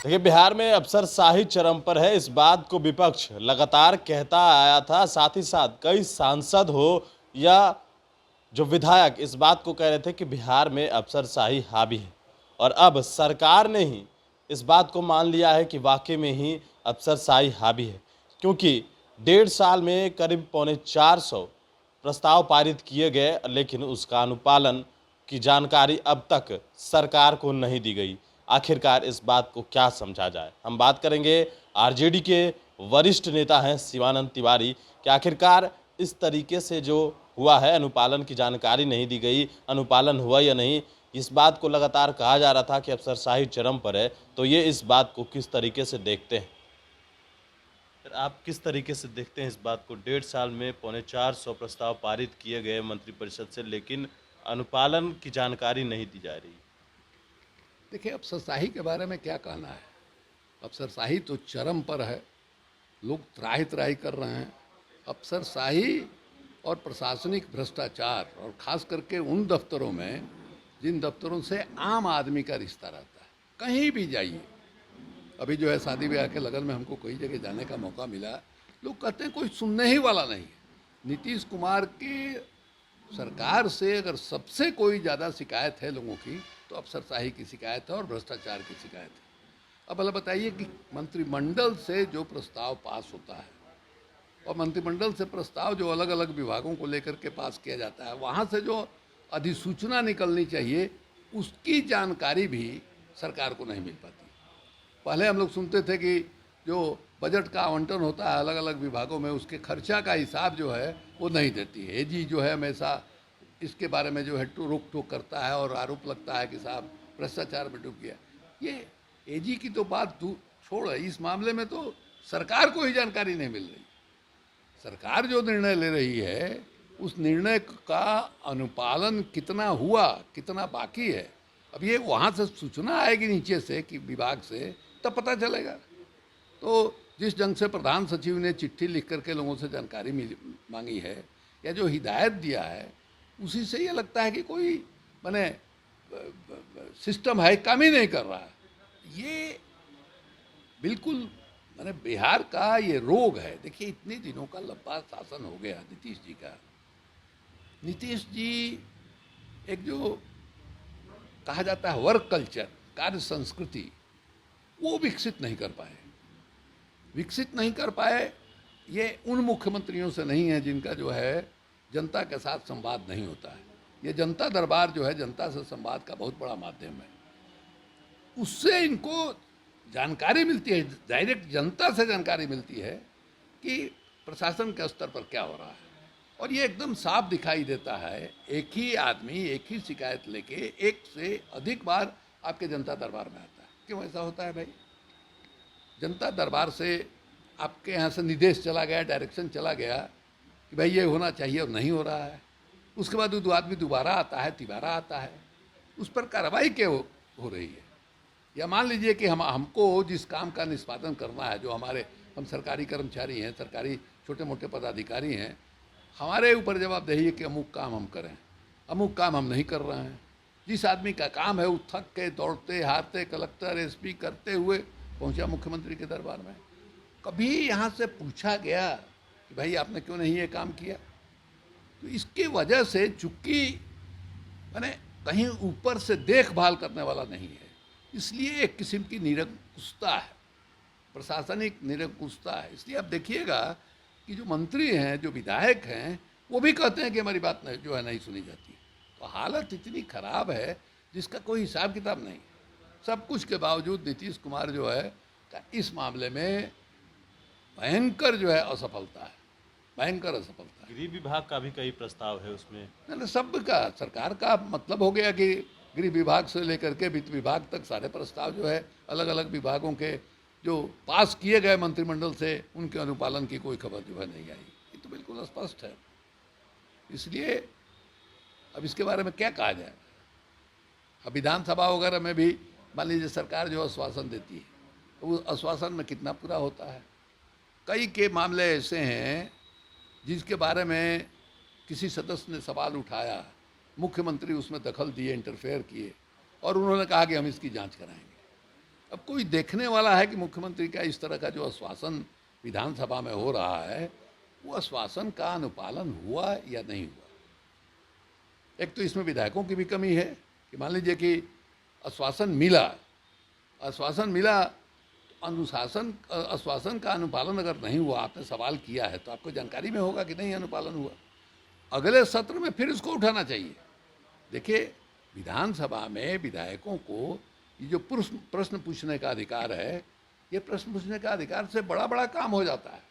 देखिए, बिहार में अफसरशाही चरम पर है, इस बात को विपक्ष लगातार कहता आया था। साथ ही साथ कई सांसद हो या जो विधायक इस बात को कह रहे थे कि बिहार में अफसरशाही हावी है। और अब सरकार ने ही इस बात को मान लिया है कि वाकई में ही अफसरशाही हावी है, क्योंकि 1.5 साल में करीब 450 प्रस्ताव पारित किए गए, लेकिन उसका अनुपालन की जानकारी अब तक सरकार को नहीं दी गई। आखिरकार इस बात को क्या समझा जाए? हम बात करेंगे आरजेडी के वरिष्ठ नेता हैं शिवानंद तिवारी कि आखिरकार इस तरीके से जो हुआ है, अनुपालन की जानकारी नहीं दी गई, अनुपालन हुआ या नहीं, इस बात को लगातार कहा जा रहा था कि अफसरशाही चरम पर है। तो ये इस बात को किस तरीके से देखते हैं? फिर आप किस तरीके से देखते हैं इस बात को? 1.5 साल में 450 प्रस्ताव पारित किए गए मंत्रिपरिषद से, लेकिन अनुपालन की जानकारी नहीं दी जा रही। देखिए, अफसरशाही के बारे में क्या कहना है। अफसरशाही तो चरम पर है, लोग त्राहि त्राहि कर रहे हैं। अफसरशाही और प्रशासनिक भ्रष्टाचार, और ख़ास करके उन दफ्तरों में जिन दफ्तरों से आम आदमी का रिश्ता रहता है। कहीं भी जाइए, अभी जो है शादी ब्याह के लगन में हमको कई जगह जाने का मौका मिला, लोग कहते हैं कोई सुनने ही वाला नहीं है। नीतीश कुमार की सरकार से अगर सबसे कोई ज़्यादा शिकायत है लोगों की, तो अफसरशाही की शिकायत है और भ्रष्टाचार की शिकायत है। अब भला बताइए कि मंत्रिमंडल से जो प्रस्ताव पास होता है, और मंत्रिमंडल से प्रस्ताव जो अलग अलग विभागों को लेकर के पास किया जाता है, वहाँ से जो अधिसूचना निकलनी चाहिए, उसकी जानकारी भी सरकार को नहीं मिल पाती। पहले हम लोग सुनते थे कि जो बजट का आवंटन होता है अलग अलग विभागों में, उसके खर्चा का हिसाब जो है वो नहीं देती है। एजी जो है हमेशा इसके बारे में जो है रोक टोक करता है और आरोप लगता है कि साहब भ्रष्टाचार में डूब गया। ये एजी की तो बात छोड़ है, इस मामले में तो सरकार को ही जानकारी नहीं मिल रही। सरकार जो निर्णय ले रही है, उस निर्णय का अनुपालन कितना हुआ, कितना बाकी है, अब ये वहाँ से सूचना आएगी नीचे से कि विभाग से, तब पता चलेगा। तो जिस ढंग से प्रधान सचिव ने चिट्ठी लिख करके लोगों से जानकारी मांगी है, या जो हिदायत दिया है, उसी से ये लगता है कि कोई माने सिस्टम है, काम ही नहीं कर रहा है। ये बिल्कुल माने बिहार का ये रोग है। देखिए, इतने दिनों का लंबा शासन हो गया नीतीश जी का। नीतीश जी एक जो कहा जाता है वर्क कल्चर, कार्य संस्कृति, वो विकसित नहीं कर पाए। विकसित नहीं कर पाए, ये उन मुख्यमंत्रियों से नहीं है जिनका जो है जनता के साथ संवाद नहीं होता है। ये जनता दरबार जो है जनता से संवाद का बहुत बड़ा माध्यम है। उससे इनको जानकारी मिलती है, डायरेक्ट जनता से जानकारी मिलती है कि प्रशासन के स्तर पर क्या हो रहा है। और ये एकदम साफ दिखाई देता है, एक ही आदमी एक ही शिकायत लेके एक से अधिक बार आपके जनता दरबार में आता है। क्यों ऐसा होता है भाई? जनता दरबार से आपके यहाँ से निर्देश चला गया, डायरेक्शन चला गया कि भाई ये होना चाहिए और नहीं हो रहा है। उसके बाद वो आदमी दोबारा आता है, तिबारा आता है, उस पर कार्रवाई क्या हो रही है? या मान लीजिए कि हमको जिस काम का निष्पादन करना है, जो हम सरकारी कर्मचारी हैं, सरकारी छोटे मोटे पदाधिकारी हैं, हमारे ऊपर जवाबदेही है कि अमुक काम हम करें, अमुक काम हम नहीं कर रहे हैं। जिस आदमी का काम है वो थक के दौड़ते हारते कलेक्टर एसपी करते हुए पहुंचा मुख्यमंत्री के दरबार में। कभी यहाँ से पूछा गया कि भाई आपने क्यों नहीं ये काम किया? तो इसकी वजह से चूंकि मैंने कहीं ऊपर से देखभाल करने वाला नहीं है, इसलिए एक किस्म की निरंकुशता है, प्रशासनिक निरंकुशता है। इसलिए आप देखिएगा कि जो मंत्री हैं, जो विधायक हैं, वो भी कहते हैं कि हमारी बात जो है नहीं सुनी जाती। तो हालत इतनी खराब है जिसका कोई हिसाब किताब नहीं। सब कुछ के बावजूद नीतीश कुमार जो है इस मामले में भयंकर जो है असफलता है, भयंकर असफलता है। गृह विभाग का भी कई प्रस्ताव है उसमें। नहीं, सब का सरकार का मतलब हो गया कि गृह विभाग से लेकर के वित्त विभाग तक सारे प्रस्ताव जो है अलग अलग विभागों के जो पास किए गए मंत्रिमंडल से, उनके अनुपालन की कोई खबर जो है नहीं आई। ये तो बिल्कुल स्पष्ट है। इसलिए अब इसके बारे में क्या कहा जाए? अब विधानसभा वगैरह में भी मान लीजिए सरकार जो आश्वासन देती है, तो उस आश्वासन में कितना पूरा होता है? कई के मामले ऐसे हैं जिसके बारे में किसी सदस्य ने सवाल उठाया, मुख्यमंत्री उसमें दखल दिए, इंटरफेयर किए, और उन्होंने कहा कि हम इसकी जांच कराएंगे। अब कोई देखने वाला है कि मुख्यमंत्री का इस तरह का जो आश्वासन विधानसभा में हो रहा है, वो आश्वासन का अनुपालन हुआ या नहीं हुआ। एक तो इसमें विधायकों की भी कमी है कि मान लीजिए कि आश्वासन मिला, तो आश्वासन का अनुपालन अगर नहीं हुआ, आपने सवाल किया है तो आपको जानकारी में होगा कि नहीं अनुपालन हुआ। अगले सत्र में फिर इसको उठाना चाहिए। देखिए, विधानसभा में विधायकों को ये जो प्रश्न पूछने का अधिकार है, ये प्रश्न पूछने का अधिकार से बड़ा बड़ा काम हो जाता है।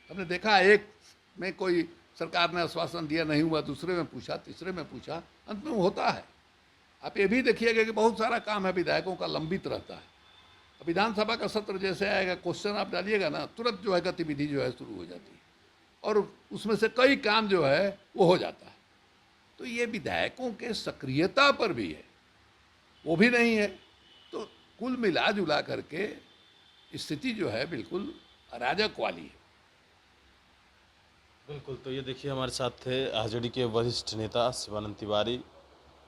हमने देखा, एक में कोई सरकार ने आश्वासन दिया, नहीं हुआ, दूसरे में पूछा, तीसरे में पूछा, अंत में वो होता है। आप ये भी देखिएगा कि बहुत सारा काम है विधायकों का लंबित रहता है। अब विधानसभा का सत्र जैसे आएगा, क्वेश्चन आप डालिएगा ना, तुरंत जो है गतिविधि जो है शुरू हो जाती है और उसमें से कई काम जो है वो हो जाता है। तो ये विधायकों के सक्रियता पर भी है, वो भी नहीं है। तो कुल मिला जुला करके स्थिति जो है बिल्कुल अराजक वाली है। बिल्कुल, तो ये देखिए हमारे साथ थे आरजेडी के वरिष्ठ नेता शिवानंद तिवारी।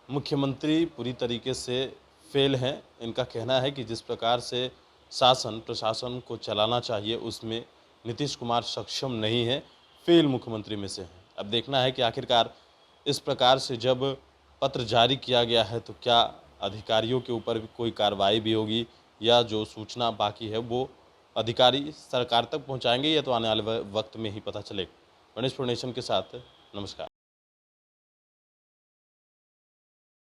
मुख्यमंत्री पूरी तरीके से फेल हैं। इनका कहना है कि जिस प्रकार से शासन प्रशासन को चलाना चाहिए उसमें नीतीश कुमार सक्षम नहीं है, फेल मुख्यमंत्री में से हैं। अब देखना है कि आखिरकार इस प्रकार से जब पत्र जारी किया गया है तो क्या अधिकारियों के ऊपर भी कोई कार्रवाई भी होगी या जो सूचना बाकी है वो अधिकारी सरकार तक पहुंचाएंगे, या तो आने वाले वक्त में ही पता चलेगा। गणेश प्रोनेशन के साथ नमस्कार।